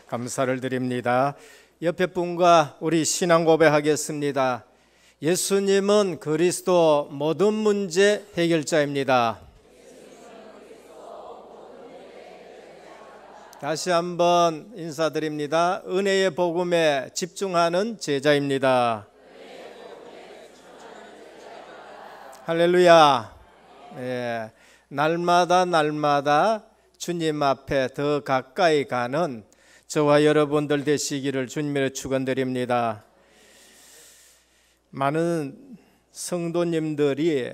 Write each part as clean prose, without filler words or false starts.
감사를 드립니다. 옆에 분과 우리 신앙 고백하겠습니다. 예수님은 그리스도 모든 문제 해결자입니다. 다시 한번 인사드립니다. 은혜의 복음에 집중하는 제자입니다. 할렐루야. 날마다 주님 앞에 더 가까이 가는 저와 여러분들 되시기를 주님으로 축원드립니다. 많은 성도님들이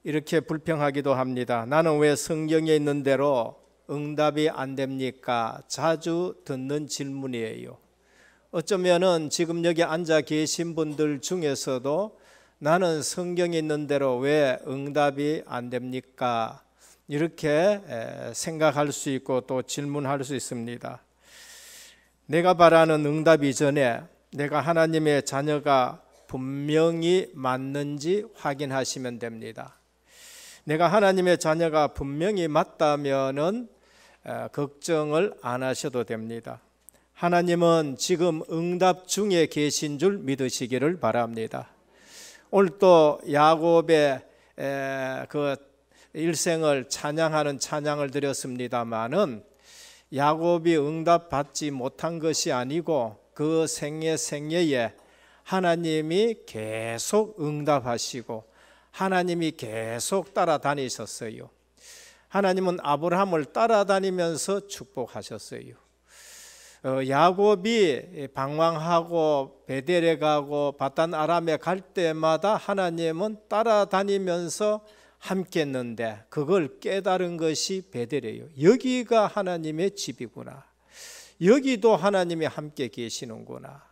이렇게 불평하기도 합니다. 나는 왜 성경에 있는 대로 응답이 안 됩니까? 자주 듣는 질문이에요. 어쩌면은 지금 여기 앉아 계신 분들 중에서도 나는 성경에 있는 대로 왜 응답이 안 됩니까? 이렇게 생각할 수 있고 또 질문할 수 있습니다. 내가 바라는 응답 이전에 내가 하나님의 자녀가 분명히 맞는지 확인하시면 됩니다. 내가 하나님의 자녀가 분명히 맞다면은 걱정을 안 하셔도 됩니다. 하나님은 지금 응답 중에 계신 줄 믿으시기를 바랍니다. 오늘 또 야곱의 그 일생을 찬양하는 찬양을 드렸습니다마는 야곱이 응답받지 못한 것이 아니고 그 생애에 하나님이 계속 응답하시고 하나님이 계속 따라다니셨어요. 하나님은 아브라함을 따라다니면서 축복하셨어요. 야곱이 방황하고 베델에 가고 바단 아람에 갈 때마다 하나님은 따라다니면서 함께 했는데 그걸 깨달은 것이 베델이에요. 여기가 하나님의 집이구나. 여기도 하나님이 함께 계시는구나.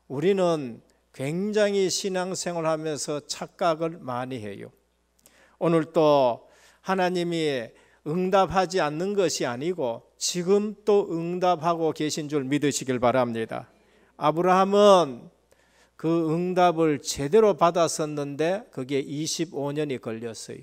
우리는 굉장히 신앙생활하면서 착각을 많이 해요. 오늘 또 하나님이 응답하지 않는 것이 아니고 지금 또 응답하고 계신 줄 믿으시길 바랍니다. 아브라함은 그 응답을 제대로 받았었는데 그게 25년이 걸렸어요.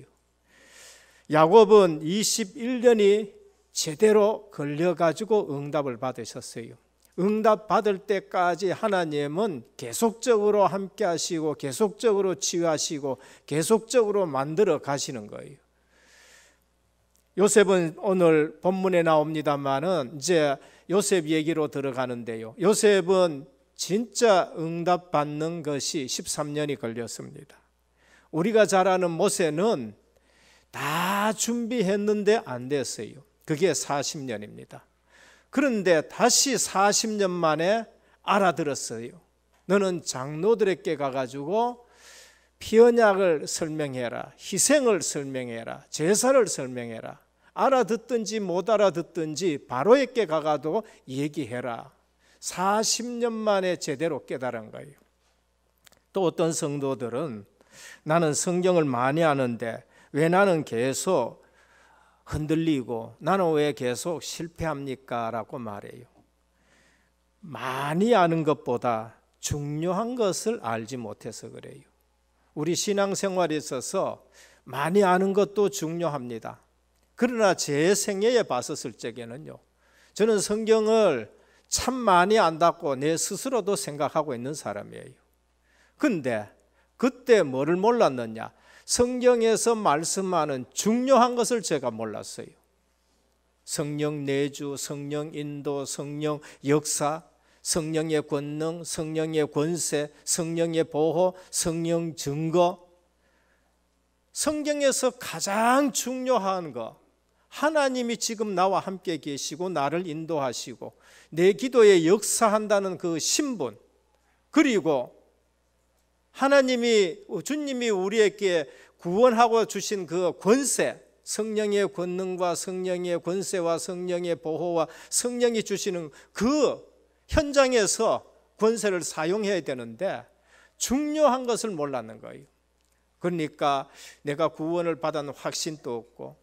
야곱은 21년이 제대로 걸려가지고 응답을 받으셨어요. 응답 받을 때까지 하나님은 계속적으로 함께 하시고 계속적으로 치유하시고 계속적으로 만들어 가시는 거예요. 요셉은 오늘 본문에 나옵니다만은 이제 요셉 얘기로 들어가는데요. 요셉은 진짜 응답 받는 것이 13년이 걸렸습니다. 우리가 잘 아는 모세는 다 준비했는데 안 됐어요. 그게 40년입니다. 그런데 다시 40년 만에 알아들었어요. 너는 장로들에게 가가지고 피언약을 설명해라, 희생을 설명해라, 제사를 설명해라. 알아듣든지 못 알아듣든지 바로에게 가가도 얘기해라. 40년 만에 제대로 깨달은 거예요. 또 어떤 성도들은 나는 성경을 많이 아는데 왜 나는 계속 흔들리고 나는 왜 계속 실패합니까? 라고 말해요. 많이 아는 것보다 중요한 것을 알지 못해서 그래요. 우리 신앙생활에 있어서 많이 아는 것도 중요합니다. 그러나 제 생애에 봤었을 적에는요, 저는 성경을 참 많이 안다고 내 스스로도 생각하고 있는 사람이에요. 근데 그때 뭐를 몰랐느냐? 성경에서 말씀하는 중요한 것을 제가 몰랐어요. 성령 내주, 성령 인도, 성령 역사, 성령의 권능, 성령의 권세, 성령의 보호, 성령 증거. 성경에서 가장 중요한 거, 하나님이 지금 나와 함께 계시고 나를 인도하시고 내 기도에 역사한다는 그 신분, 그리고 하나님이 주님이 우리에게 구원하고 주신 그 권세, 성령의 권능과 성령의 권세와 성령의 보호와 성령이 주시는 그 현장에서 권세를 사용해야 되는데 중요한 것을 몰랐는 거예요. 그러니까 내가 구원을 받은 확신도 없고,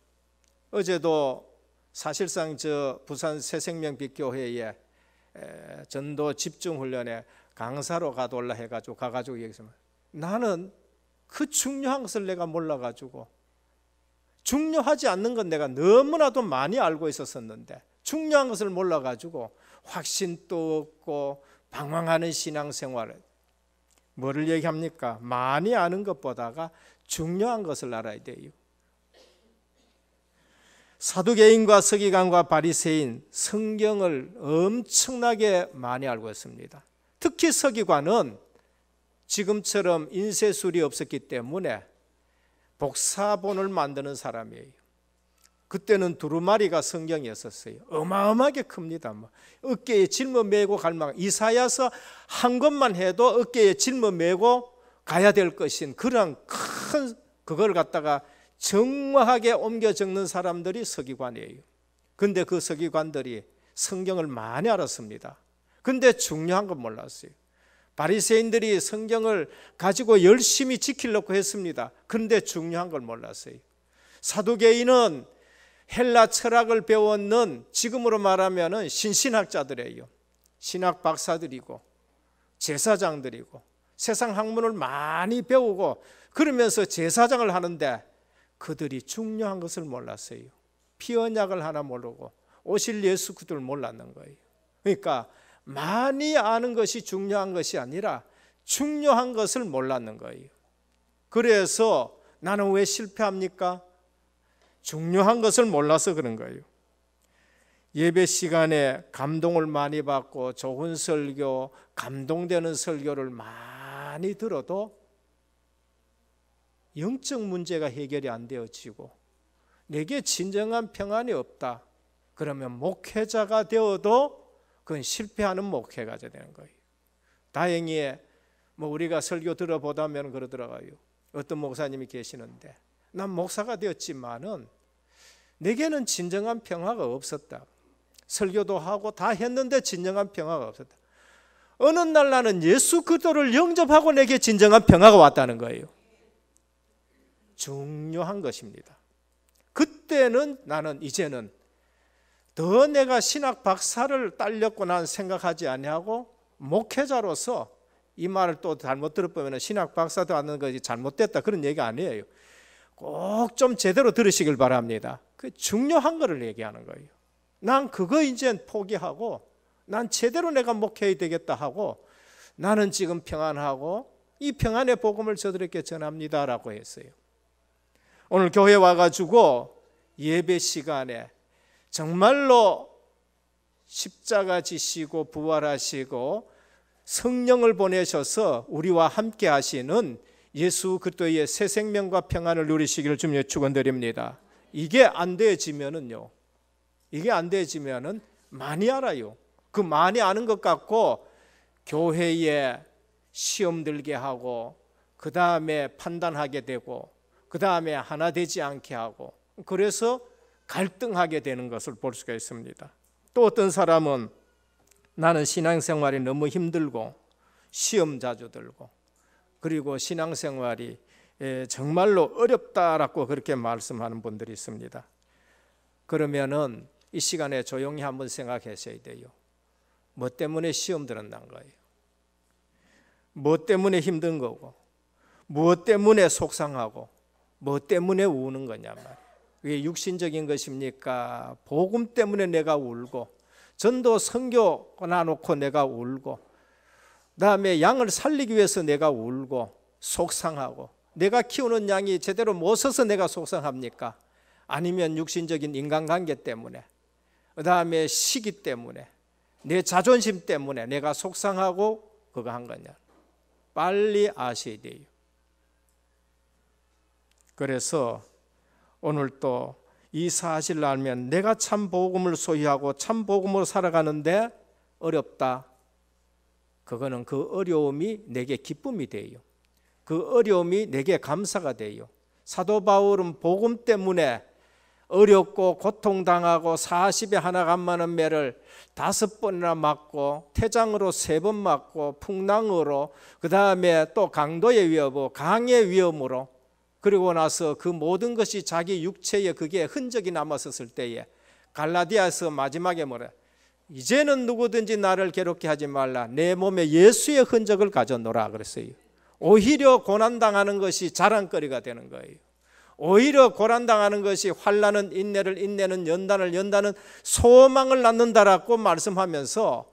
어제도 사실상 저 부산 새생명빛교회에 전도 집중훈련에 강사로 가돌라 해가지고 가가지고 얘기했으면 나는 그 중요한 것을 내가 몰라가지고, 중요하지 않는 건 내가 너무나도 많이 알고 있었었는데 중요한 것을 몰라가지고 확신도 없고 방황하는 신앙생활을 뭐를 얘기합니까? 많이 아는 것보다가 중요한 것을 알아야 돼요. 사두개인과 서기관과 바리새인, 성경을 엄청나게 많이 알고 있습니다. 특히 서기관은 지금처럼 인쇄술이 없었기 때문에 복사본을 만드는 사람이에요. 그때는 두루마리가 성경이었었어요. 어마어마하게 큽니다. 어깨에 짊어 메고 갈 만한, 이사야서 한 것만 해도 어깨에 짊어 메고 가야 될 것인 그런 큰 그걸 갖다가 정확하게 옮겨 적는 사람들이 서기관이에요. 그런데 그 서기관들이 성경을 많이 알았습니다. 그런데 중요한 건 몰랐어요. 바리새인들이 성경을 가지고 열심히 지키려고 했습니다. 그런데 중요한 걸 몰랐어요. 사두개인은 헬라 철학을 배웠는, 지금으로 말하면 신신학자들이에요. 신학 박사들이고 제사장들이고 세상 학문을 많이 배우고 그러면서 제사장을 하는데 그들이 중요한 것을 몰랐어요. 피 언약을 하나 모르고 오실 예수 그리스도를 몰랐는 거예요. 그러니까 많이 아는 것이 중요한 것이 아니라 중요한 것을 몰랐는 거예요. 그래서 나는 왜 실패합니까? 중요한 것을 몰라서 그런 거예요. 예배 시간에 감동을 많이 받고 좋은 설교, 감동되는 설교를 많이 들어도 영적 문제가 해결이 안 되어지고 내게 진정한 평안이 없다. 그러면 목회자가 되어도 그건 실패하는 목회가 되는 거예요. 다행히 우리가 설교 들어보다면 그러더라고요. 어떤 목사님이 계시는데 난 목사가 되었지만은 내게는 진정한 평화가 없었다. 설교도 하고 다 했는데 진정한 평화가 없었다. 어느 날 나는 예수 그리스도를 영접하고 내게 진정한 평화가 왔다는 거예요. 중요한 것입니다. 그때는 나는 이제는 더 내가 신학 박사를 딸렸고 난 생각하지 아니하고 목회자로서, 이 말을 또 잘못 들어보면 신학 박사도 하는 것이 잘못됐다 그런 얘기 아니에요. 꼭 좀 제대로 들으시길 바랍니다. 그 중요한 거를 얘기하는 거예요. 난 그거 이제 포기하고 난 제대로 내가 목회해야 되겠다 하고 나는 지금 평안하고 이 평안의 복음을 저들에게 전합니다라고 했어요. 오늘 교회 와가지고 예배 시간에 정말로 십자가 지시고 부활하시고 성령을 보내셔서 우리와 함께 하시는 예수 그리스도의 새 생명과 평안을 누리시기를 주님의 축원드립니다. 이게 안 되어지면은요, 이게 안 되어지면은 많이 알아요. 그 많이 아는 것 같고 교회에 시험 들게 하고 그 다음에 판단하게 되고 그 다음에 하나 되지 않게 하고 그래서 갈등하게 되는 것을 볼 수가 있습니다. 또 어떤 사람은 나는 신앙생활이 너무 힘들고 시험 자주 들고 그리고 신앙생활이 정말로 어렵다라고 그렇게 말씀하는 분들이 있습니다. 그러면은 이 시간에 조용히 한번 생각하셔야 돼요. 뭐 때문에 시험 들었는 거예요? 뭐 때문에 힘든 거고 무엇 때문에 속상하고 뭐 때문에 우는 거냐 말이에요. 그게 육신적인 것입니까? 복음 때문에 내가 울고 전도 선교 놔놓고 내가 울고 그다음에 양을 살리기 위해서 내가 울고 속상하고 내가 키우는 양이 제대로 못 서서 내가 속상합니까? 아니면 육신적인 인간관계 때문에 그다음에 시기 때문에 내 자존심 때문에 내가 속상하고 그거 한 거냐? 빨리 아셔야 돼요. 그래서 오늘 또 이 사실을 알면 내가 참 복음을 소유하고 참 복음으로 살아가는데 어렵다. 그거는 그 어려움이 내게 기쁨이 돼요. 그 어려움이 내게 감사가 돼요. 사도 바울은 복음 때문에 어렵고 고통당하고 40에 하나 감마는 매를 5번이나 맞고 태장으로 3번 맞고 풍랑으로 그 다음에 또 강도의 위협으로 강의 위험으로 그리고 나서 그 모든 것이 자기 육체에 그게 흔적이 남았었을 때에 갈라디아서 마지막에 뭐래? 이제는 누구든지 나를 괴롭게 하지 말라. 내 몸에 예수의 흔적을 가져놓으라 그랬어요. 오히려 고난당하는 것이 자랑거리가 되는 거예요. 오히려 고난당하는 것이 환난은 인내를, 인내는 연단을, 연단은 소망을 낳는다라고 말씀하면서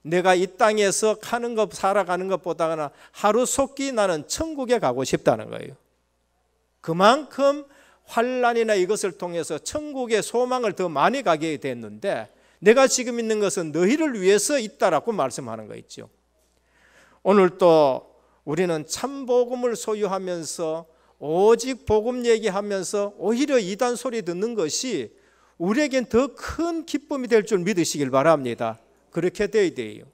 내가 이 땅에서 사는 것, 살아가는 것보다는 하루속히 나는 천국에 가고 싶다는 거예요. 그만큼 환난이나 이것을 통해서 천국의 소망을 더 많이 가게 됐는데, 내가 지금 있는 것은 너희를 위해서 있다라고 말씀하는 거 있죠. 오늘 또 우리는 참 복음을 소유하면서 오직 복음 얘기하면서 오히려 이단 소리 듣는 것이 우리에겐 더 큰 기쁨이 될 줄 믿으시길 바랍니다. 그렇게 돼야 돼요.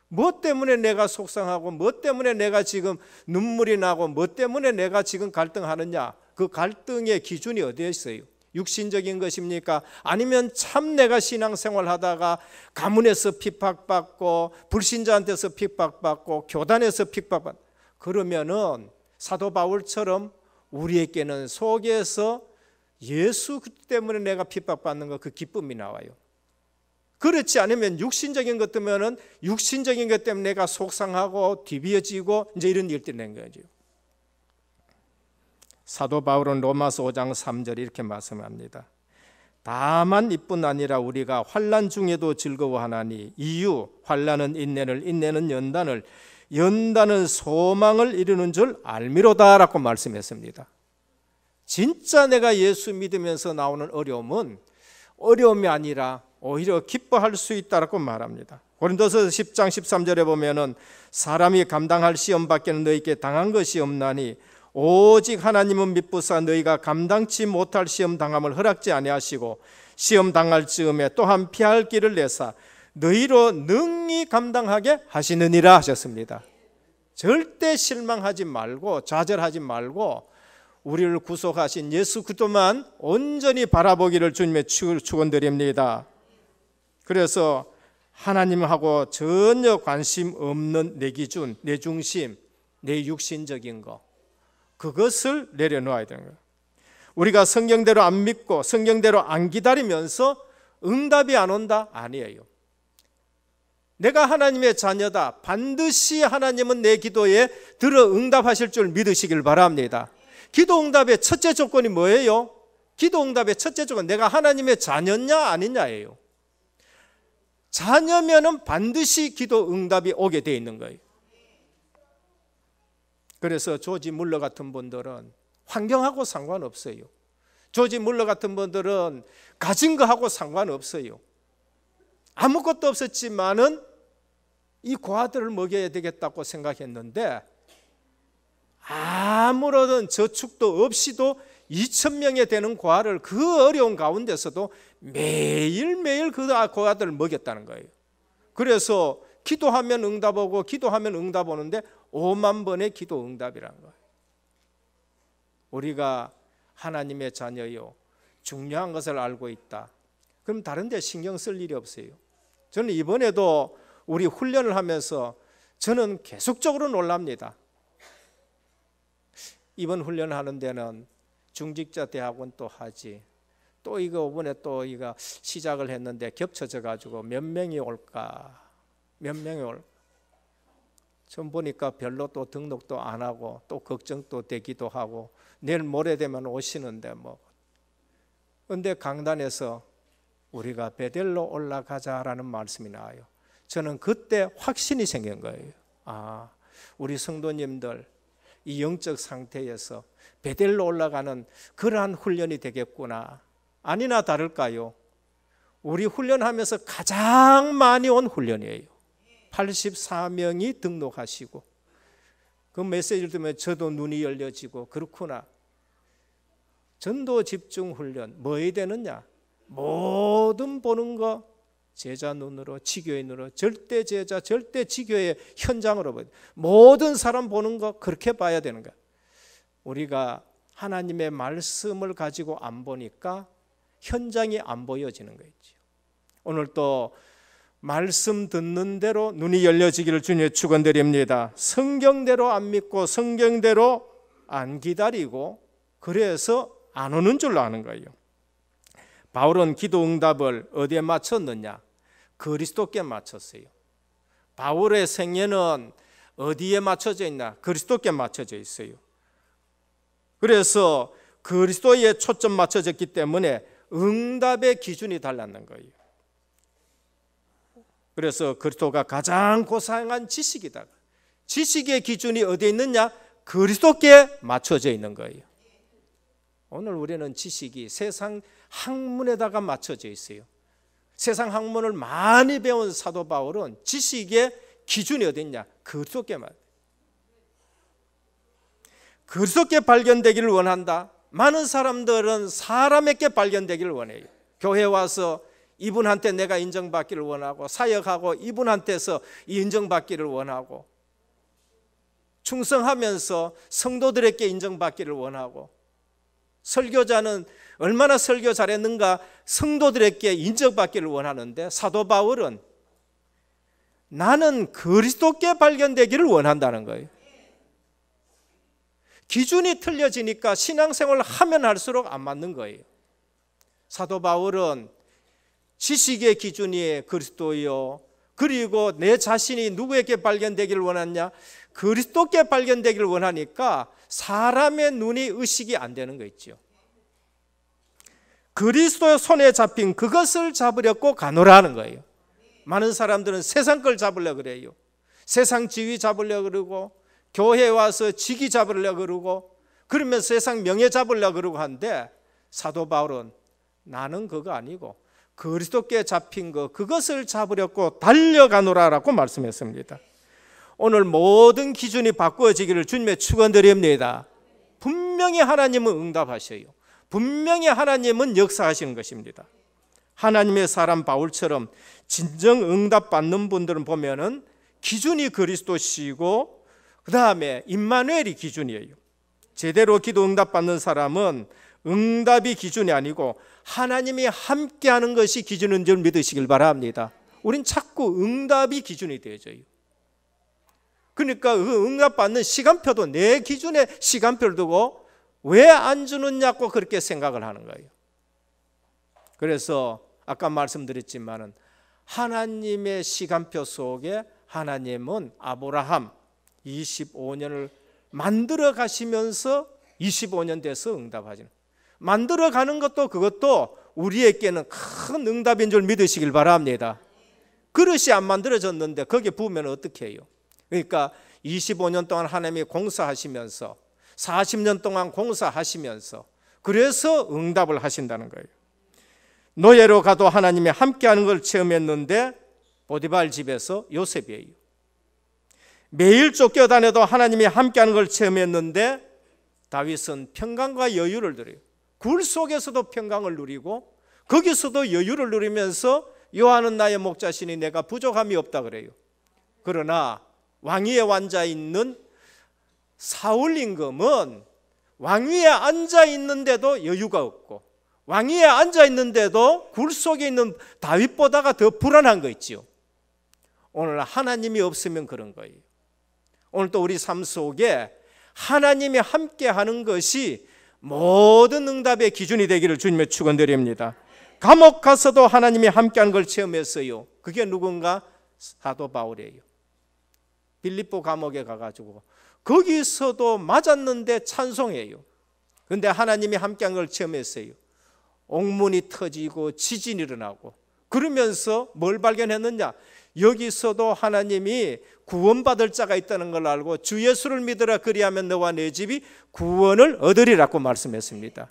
뭐 때문에 내가 속상하고, 뭐 때문에 내가 지금 눈물이 나고, 뭐 때문에 내가 지금 갈등하느냐, 그 갈등의 기준이 어디에 있어요? 육신적인 것입니까? 아니면 참 내가 신앙생활 하다가 가문에서 핍박받고, 불신자한테서 핍박받고, 교단에서 핍박받고, 그러면은 사도 바울처럼 우리에게는 속에서 예수 때문에 내가 핍박받는 거, 그 기쁨이 나와요. 그렇지 않으면 육신적인 것 때문에는 육신적인 것 때문에 내가 속상하고 뒤비어지고 이제 이런 일들이 된 거죠. 사도 바울은 로마서 5장 3절 이렇게 말씀합니다. 다만 이뿐 아니라 우리가 환난 중에도 즐거워하나니 이유 환난은 인내를, 인내는 연단을, 연단은 소망을 이루는 줄 알미로다라고 말씀했습니다. 진짜 내가 예수 믿으면서 나오는 어려움은 어려움이 아니라 오히려 기뻐할 수 있다라고 말합니다. 고린도서 10장 13절에 보면은 사람이 감당할 시험 밖에는 너희에게 당한 것이 없나니 오직 하나님은 미쁘사 너희가 감당치 못할 시험 당함을 허락지 아니하시고 시험 당할 즈음에 또한 피할 길을 내사 너희로 능히 감당하게 하시느니라 하셨습니다. 절대 실망하지 말고 좌절하지 말고 우리를 구속하신 예수 그리스도만 온전히 바라보기를 주님의 축원드립니다. 그래서 하나님하고 전혀 관심 없는 내 기준, 내 중심, 내 육신적인 거, 그것을 내려놓아야 되는 거예요. 우리가 성경대로 안 믿고 성경대로 안 기다리면서 응답이 안 온다? 아니에요. 내가 하나님의 자녀다. 반드시 하나님은 내 기도에 들어 응답하실 줄 믿으시길 바랍니다. 기도 응답의 첫째 조건이 뭐예요? 기도 응답의 첫째 조건, 내가 하나님의 자녀냐 아니냐예요. 자녀면은 반드시 기도 응답이 오게 돼 있는 거예요. 그래서 조지 물러 같은 분들은 환경하고 상관없어요. 조지 물러 같은 분들은 가진 거하고 상관없어요. 아무것도 없었지만은 이 고아들을 먹여야 되겠다고 생각했는데 아무런 저축도 없이도 2,000명에 되는 고아를 그 어려운 가운데서도 매일매일 그 고아들을 먹였다는 거예요. 그래서 기도하면 응답 오고 기도하면 응답 오는데 5만 번의 기도 응답이라는 거예요. 우리가 하나님의 자녀요, 중요한 것을 알고 있다. 그럼 다른 데 신경 쓸 일이 없어요. 저는 이번에도 우리 훈련을 하면서 저는 계속적으로 놀랍니다. 이번 훈련을 하는 데는 중직자 대학원 또 하지, 또 이거 이번에 또 이거 시작을 했는데 겹쳐져 가지고 몇 명이 올까? 몇 명이 올까? 전 보니까 별로 또 등록도 안 하고 또 걱정도 되기도 하고 내일 모레 되면 오시는데 뭐. 근데 강단에서 우리가 베델로 올라가자라는 말씀이 나와요. 저는 그때 확신이 생긴 거예요. 아, 우리 성도님들 이 영적 상태에서 베델로 올라가는 그러한 훈련이 되겠구나. 아니나 다를까요? 우리 훈련하면서 가장 많이 온 훈련이에요. 84명이 등록하시고 그 메시지를 들으면 저도 눈이 열려지고 그렇구나. 전도 집중 훈련 뭐에 되느냐? 모든 보는 거 제자 눈으로, 지교의 눈으로, 절대 제자, 절대 지교의 현장으로 봐요. 모든 사람 보는 거 그렇게 봐야 되는 거야. 우리가 하나님의 말씀을 가지고 안 보니까 현장이 안 보여지는 거겠죠. 오늘 또 말씀 듣는 대로 눈이 열려지기를 주님의 축원드립니다. 성경대로 안 믿고 성경대로 안 기다리고 그래서 안 오는 줄로 아는 거예요. 바울은 기도 응답을 어디에 맞췄느냐? 그리스도께 맞췄어요. 바울의 생애는 어디에 맞춰져 있나? 그리스도께 맞춰져 있어요. 그래서 그리스도에 초점 맞춰졌기 때문에 응답의 기준이 달랐는 거예요. 그래서 그리스도가 가장 고상한 지식이다. 지식의 기준이 어디에 있느냐? 그리스도께 맞춰져 있는 거예요. 오늘 우리는 지식이 세상 학문에다가 맞춰져 있어요. 세상 학문을 많이 배운 사도 바울은 지식의 기준이 어디 있냐? 그리스도께만. 그리스도께 발견되기를 원한다. 많은 사람들은 사람에게 발견되기를 원해요. 교회 와서 이분한테 내가 인정받기를 원하고, 사역하고 이분한테서 인정받기를 원하고, 충성하면서 성도들에게 인정받기를 원하고, 설교자는 얼마나 설교 잘했는가 성도들에게 인정받기를 원하는데, 사도 바울은 나는 그리스도께 발견되기를 원한다는 거예요. 기준이 틀려지니까 신앙생활을 하면 할수록 안 맞는 거예요. 사도 바울은 지식의 기준이 그리스도요, 그리고 내 자신이 누구에게 발견되기를 원하냐? 그리스도께 발견되기를 원하니까 사람의 눈이 의식이 안 되는 거 있죠. 그리스도의 손에 잡힌 그것을 잡으려고 가노라는 거예요. 많은 사람들은 세상 걸 잡으려고 그래요. 세상 지위 잡으려고 그러고, 교회에 와서 직위 잡으려고 그러고, 그러면서 세상 명예 잡으려고 그러고 하는데, 사도 바울은 나는 그거 아니고 그리스도께 잡힌 거, 그것을 잡으려고 달려가노라라고 말씀했습니다. 오늘 모든 기준이 바꾸어지기를 주님의 축원드립니다. 분명히 하나님은 응답하셔요. 분명히 하나님은 역사하시는 것입니다. 하나님의 사람 바울처럼 진정 응답받는 분들은 보면은 기준이 그리스도시고, 그 다음에 임마누엘이 기준이에요. 제대로 기도 응답받는 사람은 응답이 기준이 아니고 하나님이 함께하는 것이 기준인 줄 믿으시길 바랍니다. 우린 자꾸 응답이 기준이 되어져요. 그러니까 그 응답받는 시간표도 내 기준에 시간표를 두고 왜 안 주느냐고 그렇게 생각을 하는 거예요. 그래서 아까 말씀드렸지만은 하나님의 시간표 속에 하나님은 아브라함 25년을 만들어 가시면서 25년 돼서 응답하시는, 만들어 가는 것도 그것도 우리에게는 큰 응답인 줄 믿으시길 바랍니다. 그릇이 안 만들어졌는데 거기에 부으면 어떻게 해요? 그러니까 25년 동안 하나님이 공사하시면서 40년 동안 공사하시면서 그래서 응답을 하신다는 거예요. 노예로 가도 하나님이 함께하는 걸 체험했는데 보디발 집에서 요셉이에요. 매일 쫓겨다녀도 하나님이 함께하는 걸 체험했는데 다윗은 평강과 여유를 누려요. 굴 속에서도 평강을 누리고 거기서도 여유를 누리면서 여호와는 나의 목자시니 내가 부족함이 없다 그래요. 그러나 왕위에 앉아 있는 사울 임금은 왕위에 앉아 있는데도 여유가 없고, 왕위에 앉아 있는데도 굴 속에 있는 다윗보다가 더 불안한 거 있지요. 오늘 하나님이 없으면 그런 거예요. 오늘 또 우리 삶 속에 하나님이 함께 하는 것이 모든 응답의 기준이 되기를 주님의 축원드립니다. 감옥 가서도 하나님이 함께하는 걸 체험했어요. 그게 누군가? 사도 바울이에요. 빌립보 감옥에 가가지고 거기서도 맞았는데 찬송해요. 그런데 하나님이 함께한 걸 체험했어요. 옥문이 터지고 지진이 일어나고, 그러면서 뭘 발견했느냐? 여기서도 하나님이 구원받을 자가 있다는 걸 알고 주 예수를 믿으라 그리하면 너와 내 집이 구원을 얻으리라고 말씀했습니다.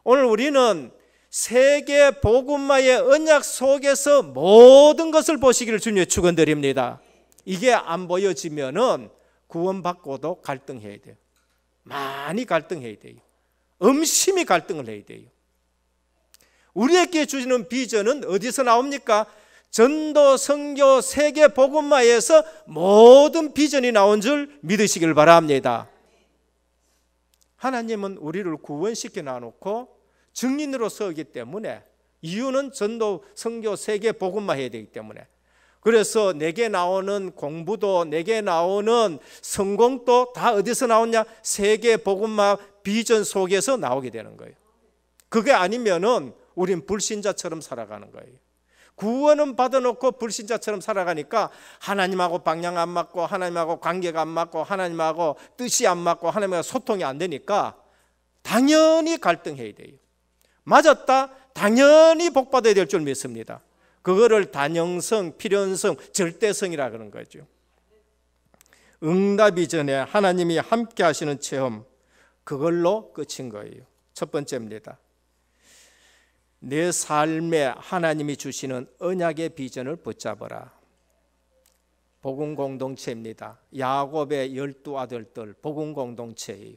오늘 우리는 세계 복음화의 언약 속에서 모든 것을 보시기를 주님의 축원드립니다. 이게 안 보여지면은 구원받고도 갈등해야 돼요. 많이 갈등해야 돼요. 엄심히 갈등을 해야 돼요. 우리에게 주시는 비전은 어디서 나옵니까? 전도, 선교, 세계 복음화에서 모든 비전이 나온 줄 믿으시길 바랍니다. 하나님은 우리를 구원시켜 놔놓고 증인으로 서기 때문에, 이유는 전도, 선교, 세계 복음화 해야 되기 때문에. 그래서 내게 나오는 공부도, 내게 나오는 성공도 다 어디서 나오냐? 세계 복음화 비전 속에서 나오게 되는 거예요. 그게 아니면은 우린 불신자처럼 살아가는 거예요. 구원은 받아놓고 불신자처럼 살아가니까 하나님하고 방향 안 맞고, 하나님하고 관계가 안 맞고, 하나님하고 뜻이 안 맞고, 하나님하고 소통이 안 되니까 당연히 갈등해야 돼요. 맞았다, 당연히 복받아야 될 줄 믿습니다. 그거를 단형성, 필연성, 절대성이라 그런 거죠. 응답 이전에 하나님이 함께 하시는 체험, 그걸로 끝인 거예요. 첫 번째입니다. 내 삶에 하나님이 주시는 언약의 비전을 붙잡아라. 복음 공동체입니다. 야곱의 12 아들들 복음 공동체예요.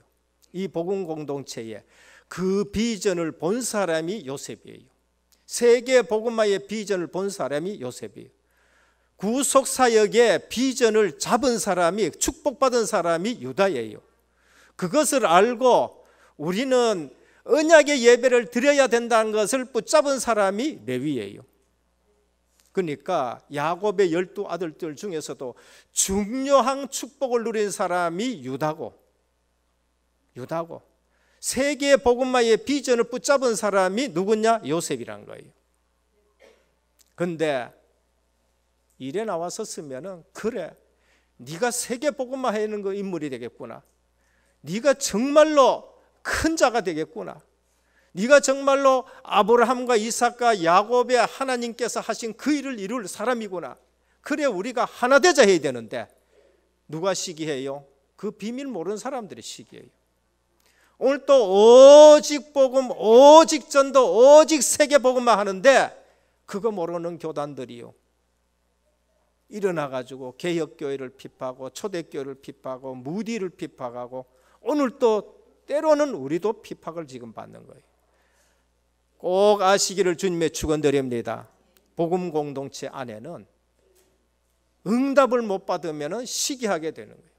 이 복음 공동체에 그 비전을 본 사람이 요셉이에요. 세계 복음화의 비전을 본 사람이 요셉이에요. 구속사역의 비전을 잡은 사람이, 축복받은 사람이 유다예요. 그것을 알고 우리는 언약의 예배를 드려야 된다는 것을 붙잡은 사람이 레위예요. 그러니까 야곱의 12 아들들 중에서도 중요한 축복을 누린 사람이 유다고, 세계 복음화의 비전을 붙잡은 사람이 누구냐? 요셉이란 거예요. 그런데 일에 나왔었으면은, 그래, 네가 세계 복음화 하는 그 인물이 되겠구나, 네가 정말로 큰 자가 되겠구나, 네가 정말로 아브라함과 이삭과 야곱의 하나님께서 하신 그 일을 이룰 사람이구나, 그래 우리가 하나 되자 해야 되는데 누가 시기해요? 그 비밀 모르는 사람들이 시기해요. 오늘 또 오직 복음, 오직 전도, 오직 세계 복음만 하는데 그거 모르는 교단들이요, 일어나가지고 개혁교회를 비판하고 초대교회를 비판하고 무디를 비판하고, 오늘 또 때로는 우리도 비판을 지금 받는 거예요. 꼭 아시기를 주님의 축원드립니다. 복음 공동체 안에는 응답을 못 받으면 시기하게 되는 거예요.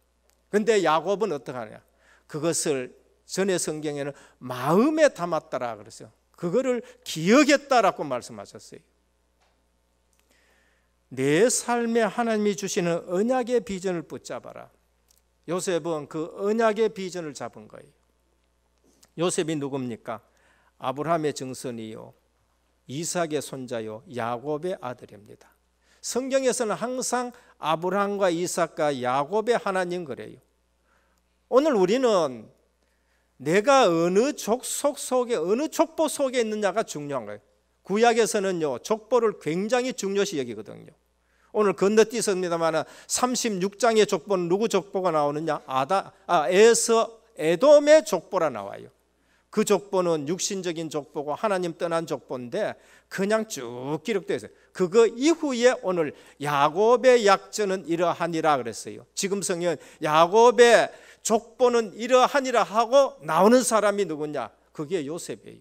그런데 야곱은 어떻게 하냐? 그것을 전에 성경에는 마음에 담았다라 그랬어요. 그거를 기억했다라고 말씀하셨어요. 내 삶에 하나님이 주시는 언약의 비전을 붙잡아라. 요셉은 그 언약의 비전을 잡은 거예요. 요셉이 누굽니까? 아브라함의 증손이요, 이삭의 손자요, 야곱의 아들입니다. 성경에서는 항상 아브라함과 이삭과 야곱의 하나님 그래요. 오늘 우리는 내가 어느 족속 속에, 어느 족보 속에 있느냐가 중요한 거예요. 구약에서는요, 족보를 굉장히 중요시 여기거든요. 오늘 건너뛰었습니다만 36장의 족보는 누구 족보가 나오느냐? 에돔의 족보라 나와요. 그 족보는 육신적인 족보고 하나님 떠난 족보인데 그냥 쭉 기록되어 있어요. 그거 이후에 오늘 야곱의 약전은 이러하니라 그랬어요. 지금 성경은 야곱의 족보는 이러하니라 하고 나오는 사람이 누구냐? 그게 요셉이에요.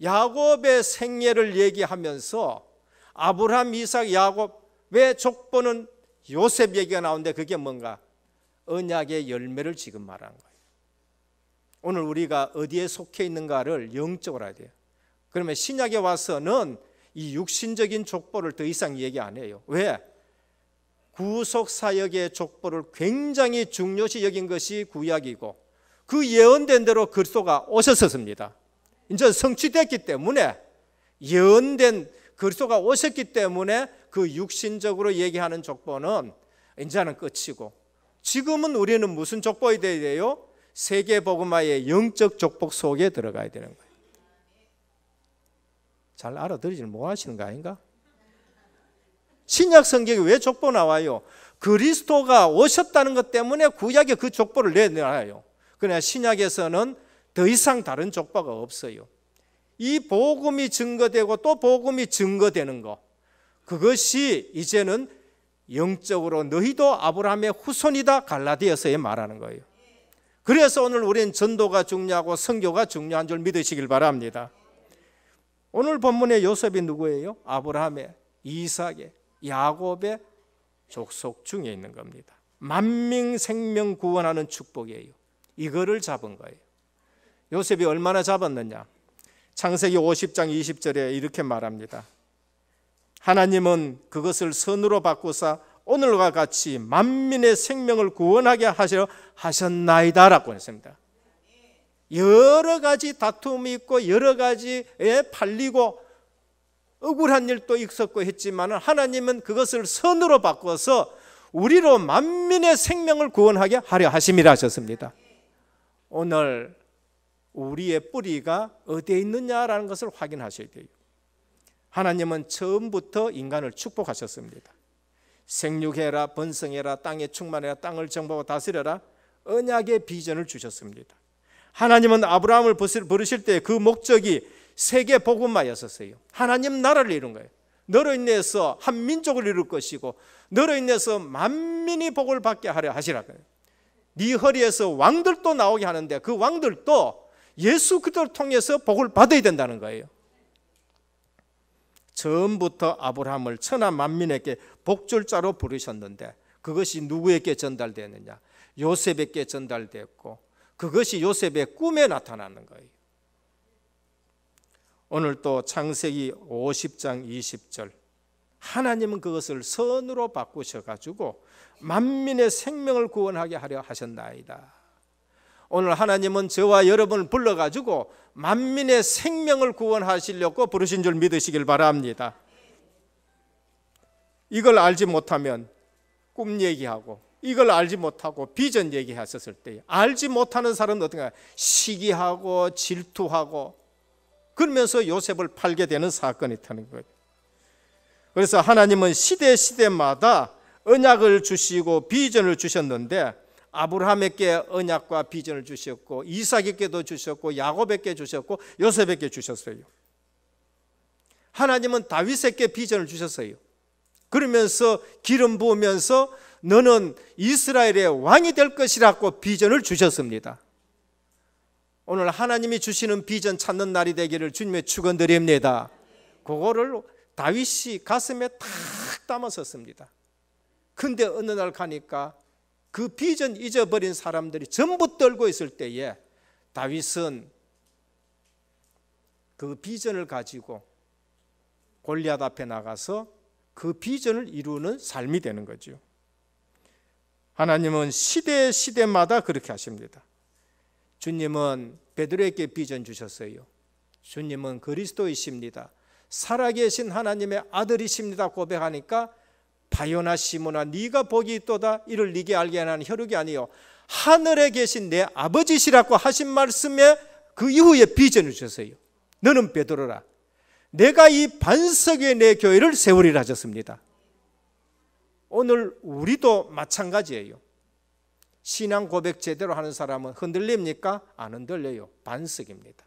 야곱의 생애를 얘기하면서 아브라함, 이삭, 야곱의 족보는 요셉 얘기가 나오는데 그게 뭔가? 언약의 열매를 지금 말한 거예요. 오늘 우리가 어디에 속해 있는가를 영적으로 해야 돼요. 그러면 신약에 와서는 이 육신적인 족보를 더 이상 얘기 안 해요. 왜? 구속사역의 족보를 굉장히 중요시 여긴 것이 구약이고 그 예언된 대로 그리스도가 오셨었습니다. 이제 성취됐기 때문에, 예언된 그리스도가 오셨기 때문에 그 육신적으로 얘기하는 족보는 이제는 끝이고, 지금은 우리는 무슨 족보에 돼야 돼요? 세계 복음화의 영적 족보 속에 들어가야 되는 거예요. 잘 알아들으지 뭐 하시는 거 아닌가? 신약 성경에 왜 족보 나와요? 그리스도가 오셨다는 것 때문에 구약에 그 족보를 내놔요. 그러나 신약에서는 더 이상 다른 족보가 없어요. 이 복음이 증거되고 또 복음이 증거되는 것, 그것이 이제는 영적으로 너희도 아브라함의 후손이다, 갈라디아서에 말하는 거예요. 그래서 오늘 우리는 전도가 중요하고 선교가 중요한 줄 믿으시길 바랍니다. 오늘 본문의 요셉이 누구예요? 아브라함의, 이삭의, 야곱의 족속 중에 있는 겁니다. 만민 생명 구원하는 축복이에요. 이거를 잡은 거예요. 요셉이 얼마나 잡았느냐? 창세기 50장 20절에 이렇게 말합니다. 하나님은 그것을 선으로 바꾸사 오늘과 같이 만민의 생명을 구원하게 하셨나이다 라고 했습니다. 여러 가지 다툼이 있고 여러 가지에 팔리고 억울한 일도 있었고 했지만 하나님은 그것을 선으로 바꿔서 우리로 만민의 생명을 구원하게 하려 하심이라 하셨습니다. 오늘 우리의 뿌리가 어디에 있느냐라는 것을 확인하셔야 돼요. 하나님은 처음부터 인간을 축복하셨습니다. 생육해라, 번성해라, 땅에 충만해라, 땅을 정복하고 다스려라, 언약의 비전을 주셨습니다. 하나님은 아브라함을 부르실 때 그 목적이 세계 복음화였었어요. 하나님 나라를 이룬 거예요. 너로 인해서 한 민족을 이룰 것이고 너로 인해서 만민이 복을 받게 하려 하시라고요. 네 허리에서 왕들도 나오게 하는데 그 왕들도 예수 그리스도를 통해서 복을 받아야 된다는 거예요. 처음부터 아브라함을 천하 만민에게 복줄자로 부르셨는데 그것이 누구에게 전달되느냐? 요셉에게 전달됐고 그것이 요셉의 꿈에 나타나는 거예요. 오늘 또 창세기 50장 20절 하나님은 그것을 선으로 바꾸셔가지고 만민의 생명을 구원하게 하려 하셨나이다. 오늘 하나님은 저와 여러분을 불러가지고 만민의 생명을 구원하시려고 부르신 줄 믿으시길 바랍니다. 이걸 알지 못하면 꿈 얘기하고 이걸 알지 못하고 비전 얘기하셨을 때 알지 못하는 사람은 어떤가? 시기하고 질투하고 그러면서 요셉을 팔게 되는 사건이 있다는 거예요. 그래서 하나님은 시대마다 언약을 주시고 비전을 주셨는데 아브라함에게 언약과 비전을 주셨고 이삭에게도 주셨고 야곱에게 주셨고 요셉에게 주셨어요. 하나님은 다윗에게 비전을 주셨어요. 그러면서 기름 부으면서 너는 이스라엘의 왕이 될 것이라고 비전을 주셨습니다. 오늘 하나님이 주시는 비전 찾는 날이 되기를 주님의 축원드립니다. 그거를 다윗이 가슴에 탁 담았었습니다. 근데 어느 날 가니까 그 비전 잊어버린 사람들이 전부 떨고 있을 때에 다윗은 그 비전을 가지고 골리앗 앞에 나가서 그 비전을 이루는 삶이 되는 거죠. 하나님은 시대마다 그렇게 하십니다. 주님은 베드로에게 비전 주셨어요. 주님은 그리스도이십니다. 살아계신 하나님의 아들이십니다 고백하니까 바요나 시몬아 네가 복이 있도다 이를 네게 알게 하는 혈육이 아니요 하늘에 계신 내 아버지시라고 하신 말씀에 그 이후에 비전을 주셨어요. 너는 베드로라 내가 이 반석 위에 내 교회를 세우리라 하셨습니다. 오늘 우리도 마찬가지예요. 신앙 고백 제대로 하는 사람은 흔들립니까? 안 흔들려요. 반석입니다.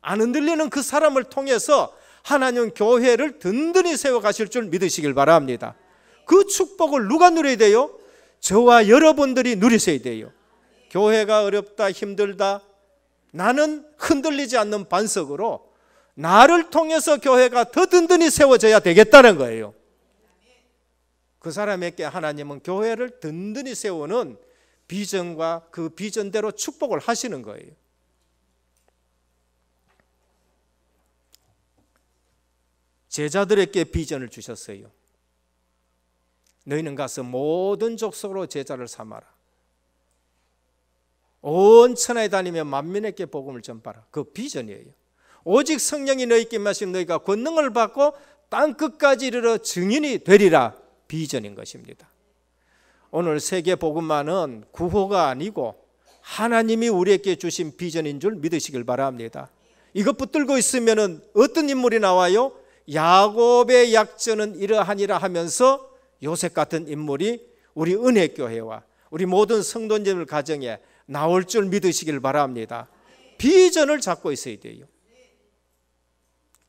안 흔들리는 그 사람을 통해서 하나님 교회를 든든히 세워가실 줄 믿으시길 바랍니다. 그 축복을 누가 누려야 돼요? 저와 여러분들이 누리셔야 돼요. 교회가 어렵다 힘들다 나는 흔들리지 않는 반석으로 나를 통해서 교회가 더 든든히 세워져야 되겠다는 거예요. 그 사람에게 하나님은 교회를 든든히 세우는 비전과 그 비전대로 축복을 하시는 거예요. 제자들에게 비전을 주셨어요. 너희는 가서 모든 족속으로 제자를 삼아라. 온 천하에 다니며 만민에게 복음을 전파라. 그 비전이에요. 오직 성령이 너희께 임하시면 너희가 권능을 받고 땅 끝까지 이르러 증인이 되리라. 비전인 것입니다. 오늘 세계 복음화는 구호가 아니고 하나님이 우리에게 주신 비전인 줄 믿으시길 바랍니다. 이것 붙들고 있으면 어떤 인물이 나와요? 야곱의 약전은 이러하니라 하면서 요셉 같은 인물이 우리 은혜교회와 우리 모든 성도님들 가정에 나올 줄 믿으시길 바랍니다. 비전을 잡고 있어야 돼요.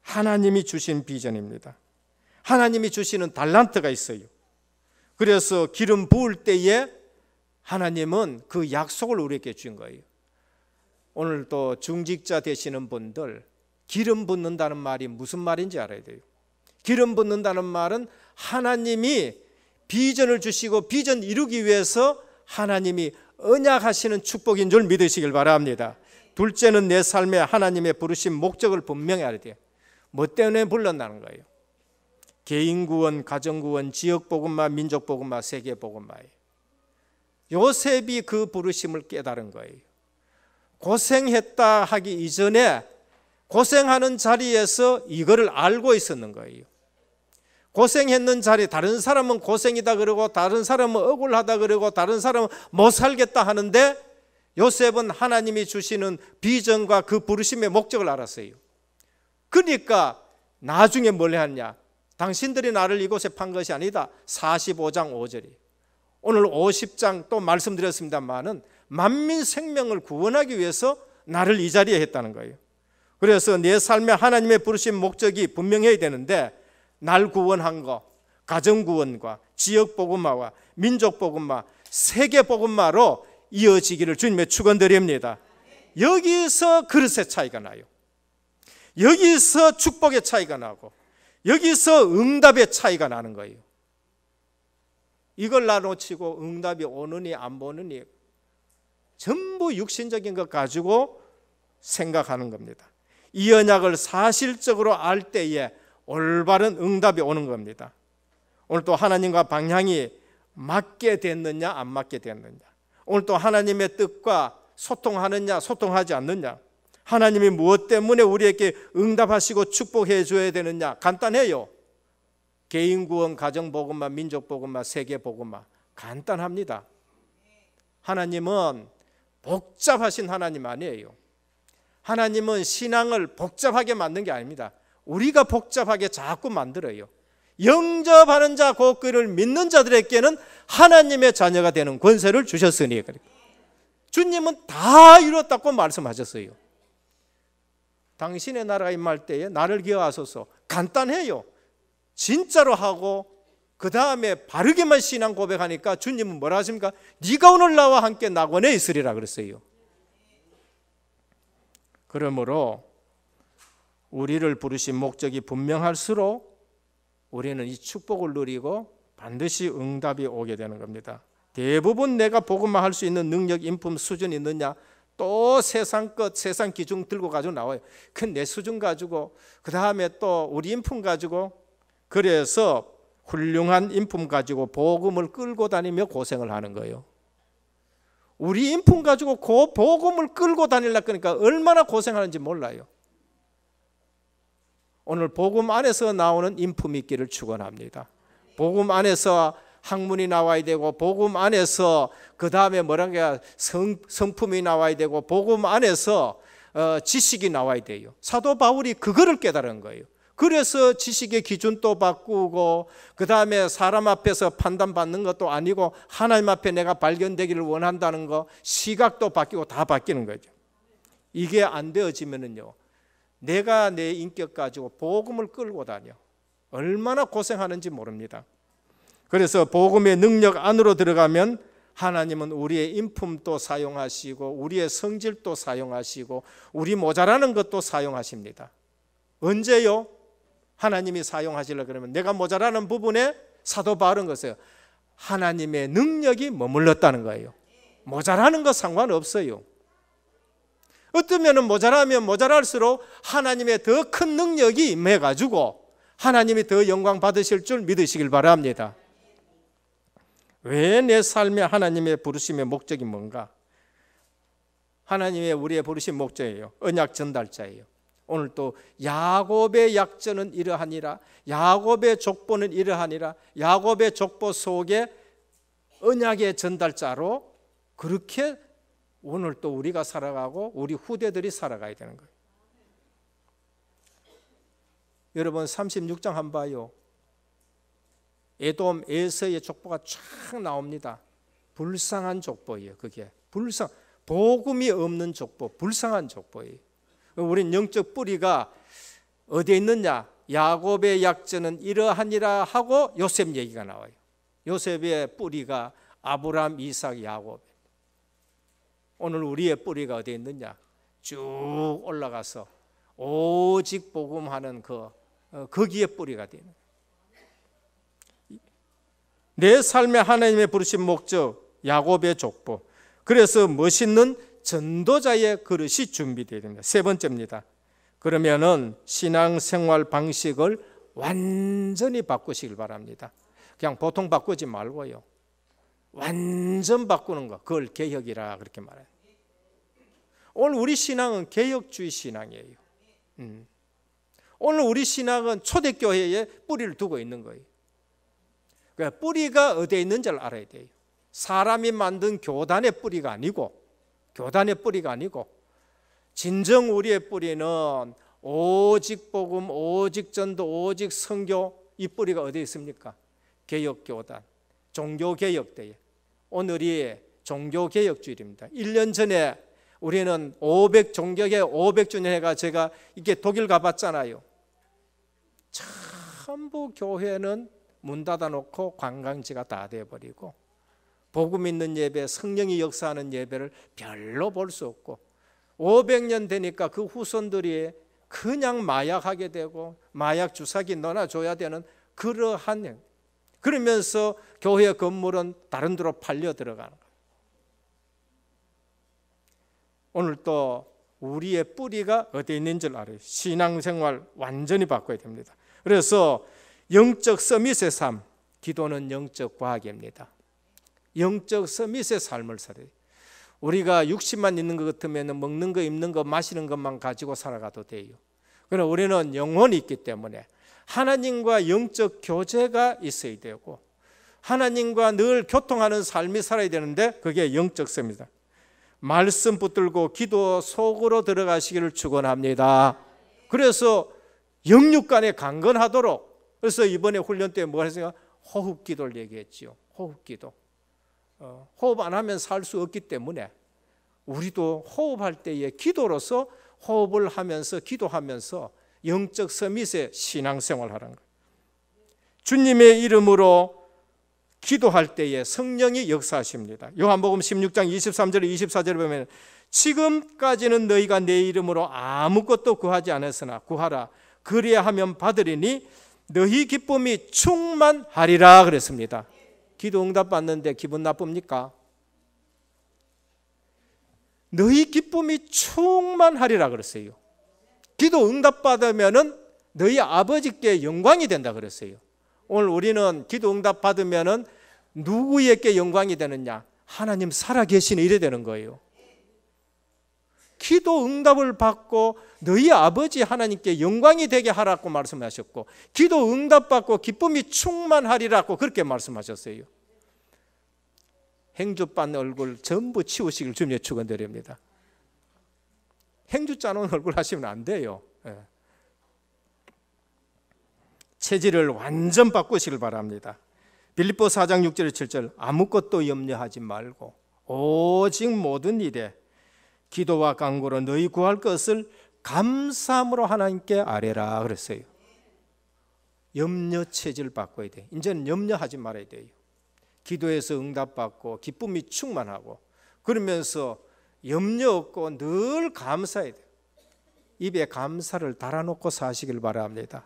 하나님이 주신 비전입니다. 하나님이 주시는 달란트가 있어요. 그래서 기름 부을 때에 하나님은 그 약속을 우리에게 준 거예요. 오늘 또 중직자 되시는 분들 기름 붓는다는 말이 무슨 말인지 알아야 돼요. 기름 붓는다는 말은 하나님이 비전을 주시고 비전 이루기 위해서 하나님이 언약하시는 축복인 줄 믿으시길 바랍니다. 둘째는 내 삶에 하나님의 부르신 목적을 분명히 알아야 돼요. 뭐 때문에 불렀다는 거예요. 개인구원, 가정구원, 지역복음화, 민족복음화, 세계복음화예요. 요셉이 그 부르심을 깨달은 거예요. 고생했다 하기 이전에 고생하는 자리에서 이거를 알고 있었는 거예요. 고생했는 자리, 다른 사람은 고생이다 그러고 다른 사람은 억울하다 그러고 다른 사람은 못 살겠다 하는데 요셉은 하나님이 주시는 비전과 그 부르심의 목적을 알았어요. 그러니까 나중에 뭘 했냐? 당신들이 나를 이곳에 판 것이 아니다. 45장 5절이. 오늘 50장 또 말씀드렸습니다만은 만민 생명을 구원하기 위해서 나를 이 자리에 했다는 거예요. 그래서 내 삶에 하나님의 부르신 목적이 분명해야 되는데, 날 구원한 거, 가정 구원과 지역 복음화와 민족 복음화, 세계 복음화로 이어지기를 주님의 축원드립니다. 여기서 그릇의 차이가 나요. 여기서 축복의 차이가 나고, 여기서 응답의 차이가 나는 거예요. 이걸 나눠치고 응답이 오느니 안 오느니 전부 육신적인 것 가지고 생각하는 겁니다. 이 언약을 사실적으로 알 때에 올바른 응답이 오는 겁니다. 오늘 또 하나님과 방향이 맞게 됐느냐 안 맞게 됐느냐, 오늘 또 하나님의 뜻과 소통하느냐 소통하지 않느냐, 하나님이 무엇 때문에 우리에게 응답하시고 축복해 줘야 되느냐, 간단해요. 개인 구원, 가정 복음화, 민족 복음화, 세계 복음화, 간단합니다. 하나님은 복잡하신 하나님 아니에요. 하나님은 신앙을 복잡하게 만든 게 아닙니다. 우리가 복잡하게 자꾸 만들어요. 영접하는 자 곧 그를 믿는 자들에게는 하나님의 자녀가 되는 권세를 주셨으니, 주님은 다 이뤘다고 말씀하셨어요. 당신의 나라가 임할 때에 나를 기억하소서. 간단해요. 진짜로 하고 그 다음에 바르게만 신앙 고백하니까 주님은 뭐라 하십니까? 네가 오늘 나와 함께 낙원에 있으리라 그랬어요. 그러므로 우리를 부르신 목적이 분명할수록 우리는 이 축복을 누리고 반드시 응답이 오게 되는 겁니다. 대부분 내가 복음화 할 수 있는 능력, 인품, 수준이 있느냐? 또 세상 것, 세상 기준 들고 가지고 나와요. 그 내 수준 가지고, 그 다음에 또 우리 인품 가지고, 그래서 훌륭한 인품 가지고 복음을 끌고 다니며 고생을 하는 거예요. 우리 인품 가지고 그 복음을 끌고 다니려고 하니까 얼마나 고생하는지 몰라요. 오늘 복음 안에서 나오는 인품이 있기를 축원합니다. 복음 안에서 학문이 나와야 되고, 복음 안에서 그 다음에 뭐랄까 성품이 나와야 되고, 복음 안에서 지식이 나와야 돼요. 사도 바울이 그거를 깨달은 거예요. 그래서 지식의 기준도 바꾸고, 그 다음에 사람 앞에서 판단받는 것도 아니고 하나님 앞에 내가 발견되기를 원한다는 거, 시각도 바뀌고 다 바뀌는 거죠. 이게 안 되어지면은요, 내가 내 인격 가지고 복음을 끌고 다녀 얼마나 고생하는지 모릅니다. 그래서 복음의 능력 안으로 들어가면 하나님은 우리의 인품도 사용하시고, 우리의 성질도 사용하시고, 우리 모자라는 것도 사용하십니다. 언제요? 하나님이 사용하시려고 그러면 내가 모자라는 부분에 사도 바울은 것이에요. 하나님의 능력이 머물렀다는 거예요. 모자라는 거 상관없어요. 어떠면 모자라면 모자랄수록 하나님의 더 큰 능력이 임해가지고 하나님이 더 영광 받으실 줄 믿으시길 바랍니다. 왜 내 삶에 하나님의 부르심의 목적이 뭔가? 하나님의 우리의 부르심 목적이에요. 언약 전달자예요. 오늘 또 야곱의 약전은 이러하니라, 야곱의 족보는 이러하니라, 야곱의 족보 속에 언약의 전달자로 그렇게 오늘 또 우리가 살아가고 우리 후대들이 살아가야 되는 거예요. 여러분 36장 한번 봐요. 에돔 에서의 족보가 쫙 나옵니다. 불쌍한 족보예요. 그게 복음이 없는 족보, 불쌍한 족보예요. 우린 영적 뿌리가 어디에 있느냐? 야곱의 약전은 이러하니라 하고 요셉 얘기가 나와요. 요셉의 뿌리가 아브라함, 이삭, 야곱. 오늘 우리의 뿌리가 어디에 있느냐? 쭉 올라가서 오직 복음하는 거기에 뿌리가 되는 거예요. 내 삶에 하나님의 부르신 목적, 야곱의 족보. 그래서 멋있는 전도자의 그릇이 준비되어야 됩니다. 세 번째입니다. 그러면은 신앙생활 방식을 완전히 바꾸시길 바랍니다. 그냥 보통 바꾸지 말고요, 완전 바꾸는 거, 그걸 개혁이라 그렇게 말해요. 오늘 우리 신앙은 개혁주의 신앙이에요. 오늘 우리 신앙은 초대교회에 뿌리를 두고 있는 거예요. 뿌리가 어디에 있는지를 알아야 돼요. 사람이 만든 교단의 뿌리가 아니고 교단의 뿌리가 아니고 진정 우리의 뿌리는 오직 복음, 오직 전도, 오직 선교. 이 뿌리가 어디에 있습니까? 개혁교단, 종교개혁대회. 오늘이 종교개혁주일입니다. 1년 전에 우리는 종교개혁 500주년 해가 제가 이게 독일 가봤잖아요. 전부 교회는 문 닫아놓고 관광지가 다 돼버리고 복음 있는 예배, 성령이 역사하는 예배를 별로 볼 수 없고 500년 되니까 그 후손들이 그냥 마약하게 되고 마약 주사기 너나 줘야 되는 그러한, 그러면서 교회 건물은 다른 데로 팔려 들어가는 거예요. 오늘 또 우리의 뿌리가 어디에 있는 줄 알아요. 신앙생활 완전히 바꿔야 됩니다. 그래서 영적 서밋의 삶, 기도는 영적 과학입니다. 영적 서밋의 삶을 살아요. 우리가 60만 있는 것 같으면 먹는 거, 입는 거, 마시는 것만 가지고 살아가도 돼요. 그러나 우리는 영혼이 있기 때문에 하나님과 영적 교제가 있어야 되고 하나님과 늘 교통하는 삶이 살아야 되는데 그게 영적 서밋이다. 말씀 붙들고 기도 속으로 들어가시기를 축원합니다. 그래서 영육간에 강건하도록, 그래서 이번에 훈련 때 뭐 했어요? 호흡기도를 얘기했지요. 호흡기도. 호흡 안 하면 살 수 없기 때문에 우리도 호흡할 때에 기도로서 호흡을 하면서 기도하면서 영적 서밋의 신앙생활을 하는 거예요. 주님의 이름으로 기도할 때에 성령이 역사하십니다. 요한복음 16장 23절 24절에 보면 지금까지는 너희가 내 이름으로 아무것도 구하지 않았으나 구하라 그리야 하면 받으리니 너희 기쁨이 충만하리라 그랬습니다. 기도 응답 받는데 기분 나쁩니까? 너희 기쁨이 충만하리라 그랬어요. 기도 응답 받으면은 너희 아버지께 영광이 된다 그랬어요. 오늘 우리는 기도 응답 받으면은 누구에게 영광이 되느냐? 하나님 살아계시네 이래 되는 거예요. 기도 응답을 받고 너희 아버지 하나님께 영광이 되게 하라고 말씀하셨고 기도 응답 받고 기쁨이 충만하리라고 그렇게 말씀하셨어요. 행주빤 얼굴 전부 치우시길 주님의 축원드립니다. 행주 짜놓은 얼굴 하시면 안 돼요. 체질을 완전 바꾸시길 바랍니다. 빌립보 4장 6절 7절 아무것도 염려하지 말고 오직 모든 일에 기도와 간구로 너희 구할 것을 감사함으로 하나님께 아뢰라 그랬어요. 염려 체질 바꿔야 돼. 이제는 염려하지 말아야 돼요. 기도에서 응답받고 기쁨이 충만하고 그러면서 염려 없고 늘 감사해야 돼요. 입에 감사를 달아놓고 사시길 바랍니다.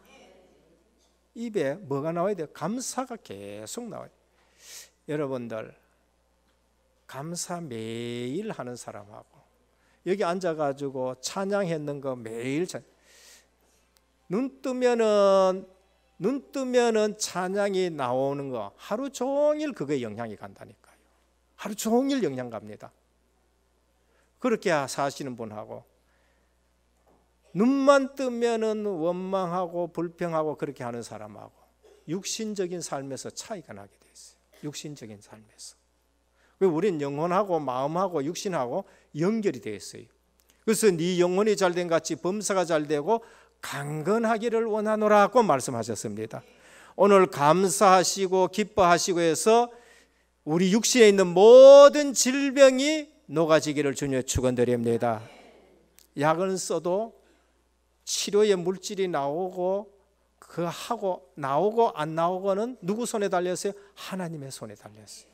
입에 뭐가 나와야 돼요? 감사가 계속 나와야 돼요. 여러분들 감사 매일 하는 사람하고 여기 앉아가지고 찬양했는 거 매일 눈 뜨면은 찬양이 나오는 거 하루 종일 그거에 영향이 간다니까요. 하루 종일 영향 갑니다. 그렇게 사시는 분하고 눈만 뜨면은 원망하고 불평하고 그렇게 하는 사람하고 육신적인 삶에서 차이가 나게 돼 있어요. 육신적인 삶에서. 우리는 영혼하고 마음하고 육신하고 연결이 되어 있어요. 그래서 네 영혼이 잘된 같이 범사가 잘되고 강건하기를 원하노라고 말씀하셨습니다. 오늘 감사하시고 기뻐하시고 해서 우리 육신에 있는 모든 질병이 녹아지기를 주님의 축원드립니다. 약을 써도 치료의 물질이 나오고 그 하고 나오고 안 나오고는 누구 손에 달렸어요? 하나님의 손에 달렸어요.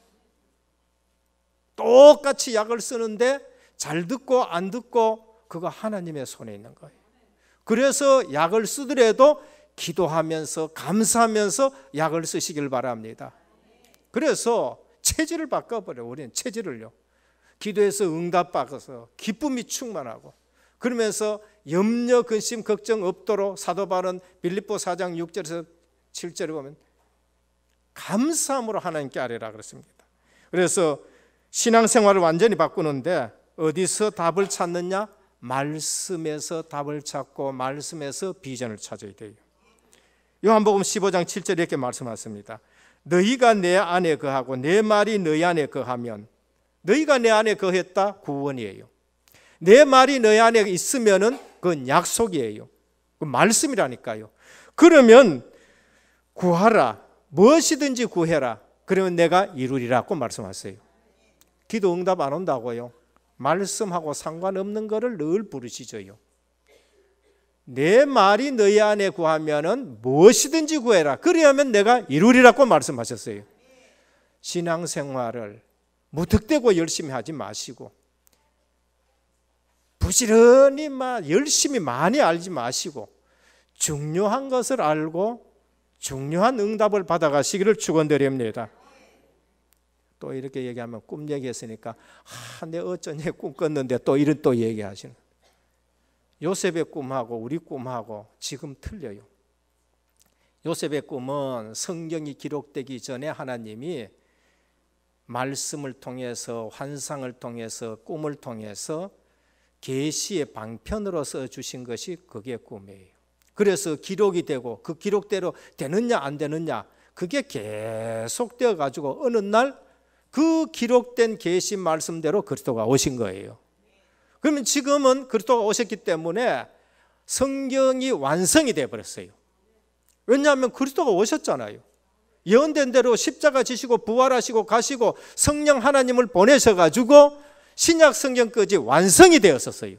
똑같이 약을 쓰는데 잘 듣고 안 듣고 그거 하나님의 손에 있는 거예요. 그래서 약을 쓰더라도 기도하면서 감사하면서 약을 쓰시길 바랍니다. 그래서 체질을 바꿔버려요. 우리는 체질을요. 기도해서 응답받아서 기쁨이 충만하고 그러면서 염려, 근심, 걱정 없도록 사도 바울은 빌립보 4장 6절에서 7절에 보면 감사함으로 하나님께 아뢰라 그랬습니다. 그래서 신앙생활을 완전히 바꾸는데 어디서 답을 찾느냐? 말씀에서 답을 찾고 말씀에서 비전을 찾아야 돼요. 요한복음 15장 7절에 이렇게 말씀하십니다. 너희가 내 안에 거하고 내 말이 너희 안에 거하면 너희가 내 안에 거했다, 구원이에요. 내 말이 너희 안에 있으면은 그건 약속이에요. 그 말씀이라니까요. 그러면 구하라, 무엇이든지 구해라, 그러면 내가 이루리라고 말씀하세요. 기도 응답 안 온다고요? 말씀하고 상관없는 거를 늘 부르시죠요. 내 말이 너희 안에 구하면은 무엇이든지 구해라, 그리하면 내가 이루리라고 말씀하셨어요. 신앙생활을 무턱대고 열심히 하지 마시고, 부지런히 열심히 많이 알지 마시고, 중요한 것을 알고 중요한 응답을 받아가시기를 축원드립니다. 또 이렇게 얘기하면 꿈 얘기했으니까 내 어쩐지 꿈 꿨는데 또 이런 또 얘기하시는. 요셉의 꿈하고 우리 꿈하고 지금 틀려요. 요셉의 꿈은 성경이 기록되기 전에 하나님이 말씀을 통해서, 환상을 통해서, 꿈을 통해서 계시의 방편으로서 주신 것이 그게 꿈이에요. 그래서 기록이 되고 그 기록대로 되느냐 안 되느냐, 그게 계속되어 가지고 어느 날 그 기록된 계시 말씀대로 그리스도가 오신 거예요. 그러면 지금은 그리스도가 오셨기 때문에 성경이 완성이 되어 버렸어요. 왜냐하면 그리스도가 오셨잖아요. 예언된 대로 십자가 지시고 부활하시고 가시고 성령 하나님을 보내셔가지고 신약 성경까지 완성이 되었었어요.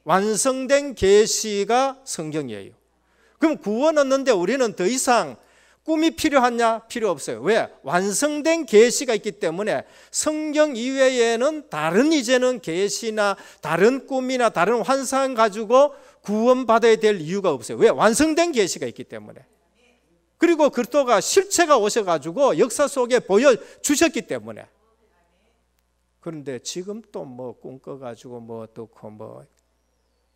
완성된 계시가 성경이에요. 그럼 구원 얻는데 우리는 더 이상 꿈이 필요하냐? 필요 없어요. 왜? 완성된 계시가 있기 때문에 성경 이외에는 다른 이제는 계시나 다른 꿈이나 다른 환상 가지고 구원받아야 될 이유가 없어요. 왜? 완성된 계시가 있기 때문에. 그리고 그리스도가 실체가 오셔가지고 역사 속에 보여주셨기 때문에. 그런데 지금 또 꿈 꿔가지고 어떻고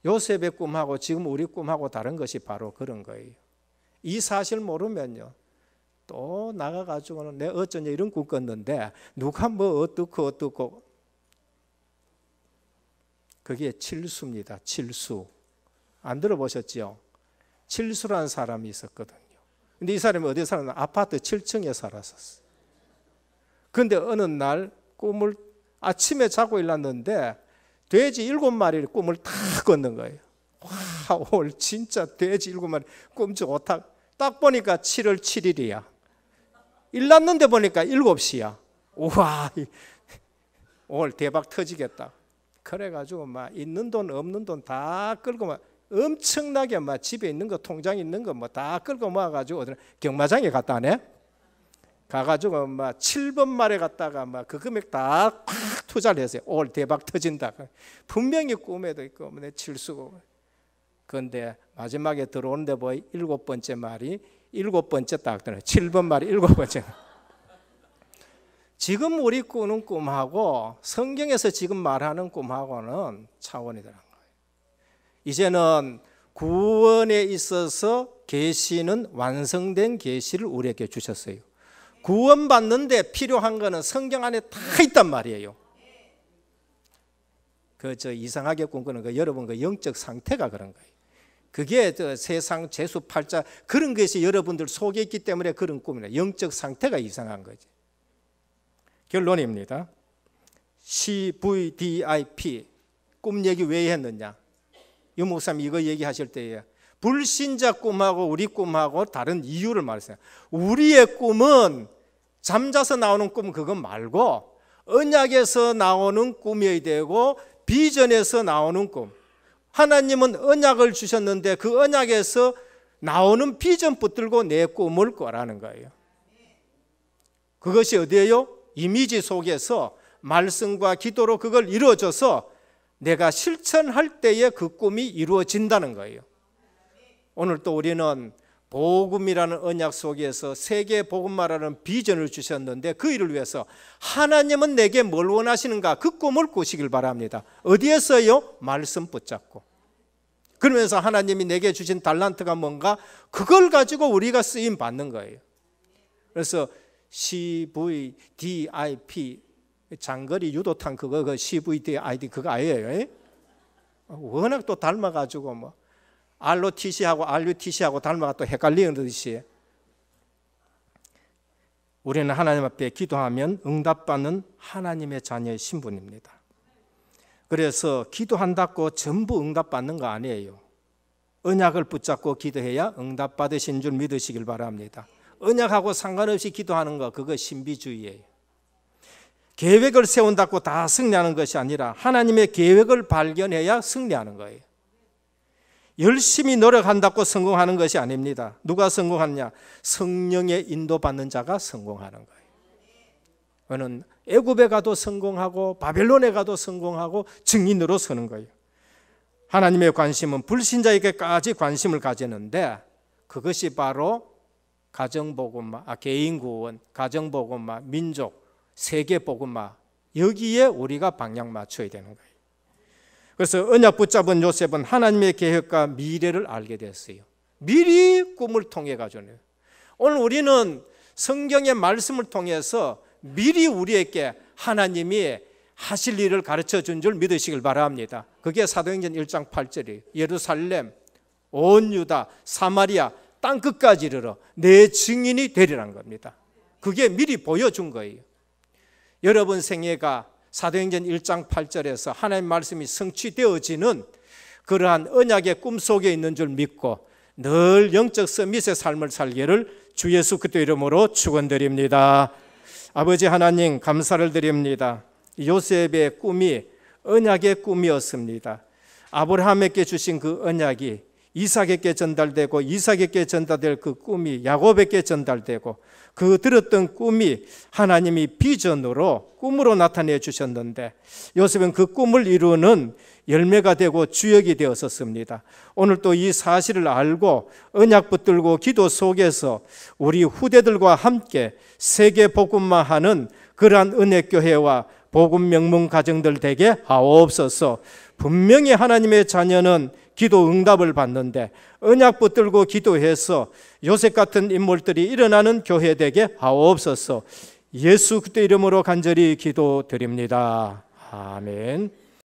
요셉의 꿈하고 지금 우리 꿈하고 다른 것이 바로 그런 거예요. 이 사실 모르면요, 또 나가가지고는 내가 어쩌냐 이런 꿈 꿨는데 누가 어떻고 그게 칠수입니다. 칠수. 안 들어보셨죠? 칠수라는 사람이 있었거든요. 근데 이 사람이 어디에 살았나? 아파트 7층에 살았었어요. 그런데 어느 날 꿈을 아침에 자고 일어났는데 돼지 7마리를 꿈을 다 꿨는 거예요. 와, 오늘 진짜 돼지 7마리 꿈 좋다. 딱 보니까 7월 7일이야. 일났는데 보니까 7시야. 우와, 오늘 대박 터지겠다. 그래가지고 있는 돈 없는 돈 다 끌고 엄청나게 집에 있는 거, 통장에 있는 거 다 끌고 모아가지고 경마장에 갔다 하네. 가가지고 7번 말에 갔다가 그 금액 다 팍 투자를 했어요. 오늘 대박 터진다. 분명히 꿈에도 있고 칠수고. 그런데 마지막에 들어오는데 7번째 말이 7번째 딱 들어요. 7번 말이 7번째. 지금 우리 꾸는 꿈하고 성경에서 지금 말하는 꿈하고는 차원이 다른 거예요. 이제는 구원에 있어서 계시는 완성된 계시를 우리에게 주셨어요. 구원받는데 필요한 거는 성경 안에 다 있단 말이에요. 이상하게 꿈꾸는 거, 여러분 그 영적 상태가 그런 거예요. 그게 세상 재수 팔자 그런 것이 여러분들 속에 있기 때문에 그런 꿈이에요. 영적 상태가 이상한 거지. 결론입니다. CVDIP 꿈 얘기 왜 했느냐? 유 목사님 이거 얘기하실 때에 불신자 꿈하고 우리 꿈하고 다른 이유를 말했어요. 우리의 꿈은 잠자서 나오는 꿈 그거 말고 언약에서 나오는 꿈이어야 되고 비전에서 나오는 꿈. 하나님은 언약을 주셨는데 그 언약에서 나오는 비전 붙들고 내 꿈을 꿔라는 거예요. 그것이 어디예요? 이미지 속에서 말씀과 기도로 그걸 이루어져서 내가 실천할 때에 그 꿈이 이루어진다는 거예요. 오늘 또 우리는 복음이라는 언약 속에서 세계 복음화라는 비전을 주셨는데 그 일을 위해서 하나님은 내게 뭘 원하시는가 그 꿈을 꾸시길 바랍니다. 어디에서요? 말씀 붙잡고. 그러면서 하나님이 내게 주신 달란트가 뭔가 그걸 가지고 우리가 쓰임 받는 거예요. 그래서 CVDIP 장거리 유도탄 그거 CVDIP 그거 아니에요. 워낙 또 닮아가지고 ROTC하고 RUTC하고 닮아가 또 헷갈리는 듯이 우리는 하나님 앞에 기도하면 응답받는 하나님의 자녀의 신분입니다. 그래서 기도한다고 전부 응답받는 거 아니에요. 언약을 붙잡고 기도해야 응답받으신 줄 믿으시길 바랍니다. 언약하고 상관없이 기도하는 거, 그거 신비주의예요. 계획을 세운다고 다 승리하는 것이 아니라 하나님의 계획을 발견해야 승리하는 거예요. 열심히 노력한다고 성공하는 것이 아닙니다. 누가 성공하느냐? 성령의 인도받는 자가 성공하는 거예요. 저는 애굽에 가도 성공하고 바벨론에 가도 성공하고 증인으로 서는 거예요. 하나님의 관심은 불신자에게까지 관심을 가지는데 그것이 바로 가정복음화, 개인구원, 가정복음화, 민족, 세계복음화, 여기에 우리가 방향 맞춰야 되는 거예요. 그래서 언약 붙잡은 요셉은 하나님의 계획과 미래를 알게 됐어요. 미리 꿈을 통해 가지고요. 오늘 우리는 성경의 말씀을 통해서 미리 우리에게 하나님이 하실 일을 가르쳐 준 줄 믿으시길 바랍니다. 그게 사도행전 1장 8절이에요. 예루살렘, 온 유다, 사마리아, 땅끝까지 이르러 내 증인이 되리라는 겁니다. 그게 미리 보여준 거예요. 여러분 생애가 사도행전 1장 8절에서 하나님 말씀이 성취되어지는 그러한 언약의 꿈속에 있는 줄 믿고 늘 영적 서밋의 삶을 살기를 주 예수 그리스도 이름으로 축원드립니다. 아버지 하나님 감사를 드립니다. 요셉의 꿈이 언약의 꿈이었습니다. 아브라함에게 주신 그 언약이 이삭에게 전달되고 이삭에게 전달될 그 꿈이 야곱에게 전달되고 그 들었던 꿈이 하나님이 비전으로 꿈으로 나타내 주셨는데 요셉은 그 꿈을 이루는 열매가 되고 주역이 되었었습니다. 오늘 또 이 사실을 알고 언약 붙들고 기도 속에서 우리 후대들과 함께 세계 복음화하는 그러한 은혜교회와 복음 명문 가정들 되게 하옵소서. 분명히 하나님의 자녀는 기도 응답을 받는데 언약 붙들고 기도해서 요셉 같은 인물들이 일어나는 교회 되게 하옵소서. 예수 그리스도 이름으로 간절히 기도드립니다. 아멘.